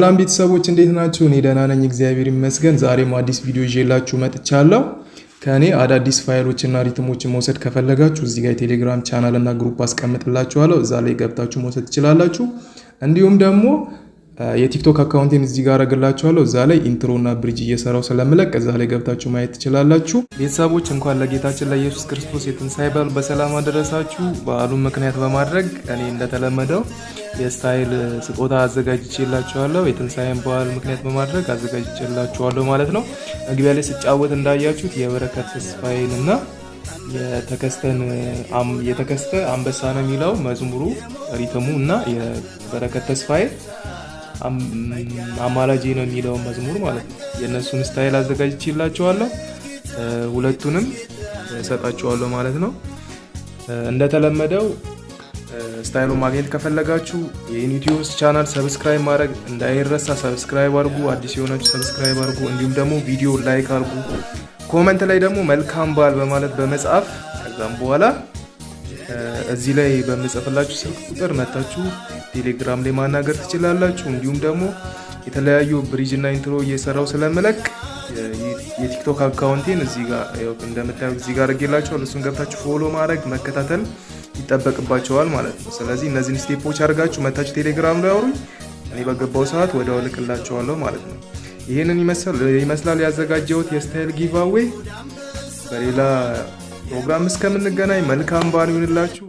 ሰላም ቤተሰቦች እንዴት ናችሁ? እኔ ደህና ነኝ እግዚአብሔር ይመስገን። ዛሬም አዲስ ቪዲዮ ይዤላችሁ መጥቻለሁ። ከኔ አዳዲስ ፋይሎችና ሪትሞችን መውሰድ ከፈለጋችሁ እዚህ ጋር የቴሌግራም ቻናል እና ግሩፕ አስቀምጥላችኋለሁ። እዛ ላይ ገብታችሁ መውሰድ ትችላላችሁ። እንዲሁም ደግሞ የቲክቶክ አካውንቴን እዚህ ጋር አረግላችኋለሁ። እዛ ላይ ኢንትሮ እና ብሪጅ እየሰራው ስለምለቅ እዛ ላይ ገብታችሁ ማየት ትችላላችሁ። ቤተሰቦች እንኳን ለጌታችን ለኢየሱስ ክርስቶስ የትንሣኤ በዓል በሰላም አደረሳችሁ። በዓሉን ምክንያት በማድረግ እኔ እንደተለመደው የስታይል ስጦታ አዘጋጅቼላችኋለሁ። የትንሣኤን በዓል ምክንያት በማድረግ አዘጋጅቼላችኋለሁ ማለት ነው። መግቢያ ላይ ስጫወት እንዳያችሁት የበረከት ተስፋዬን እና የተከስተ አንበሳ ነው የሚለው መዝሙሩ ሪትሙ እና የበረከት ተስፋዬ አማላጄ ነው የሚለው መዝሙር ማለት ነው። የእነሱን ስታይል አዘጋጅቼላችኋለሁ። ሁለቱንም ሰጣችኋለሁ ማለት ነው። እንደተለመደው ስታይሉን ማግኘት ከፈለጋችሁ የዩቲዩብ ቻናል ሰብስክራይብ ማድረግ እንዳይረሳ። ሰብስክራይብ አድርጉ፣ አዲስ የሆናችሁ ሰብስክራይብ አድርጉ። እንዲሁም ደግሞ ቪዲዮ ላይክ አድርጉ። ኮሜንት ላይ ደግሞ መልካም በዓል በማለት በመጻፍ ከዛም በኋላ እዚህ ላይ በምጽፍላችሁ ስልክ ቁጥር መታችሁ ቴሌግራም ላይ ማናገር ትችላላችሁ። እንዲሁም ደግሞ የተለያዩ ብሪጅ እና ኢንትሮ እየሰራው ስለምለቅ የቲክቶክ አካውንቴን እዚህ ጋር እንደምታዩት እዚህ ጋር አድርጌላችኋለሁ። እሱን ገብታችሁ ፎሎ ማድረግ መከታተል ይጠበቅባቸዋል ማለት ነው። ስለዚህ እነዚህን ስቴፖች አድርጋችሁ መታችሁ ቴሌግራም ላይ አውሩኝ። እኔ በገባው ሰዓት ወዲያው ልክላችኋለሁ ማለት ነው። ይህንን ይመስላል ያዘጋጀሁት የስታይል ጊቫዌይ። በሌላ ፕሮግራም እስከምንገናኝ መልካም በዓል ይሁንላችሁ።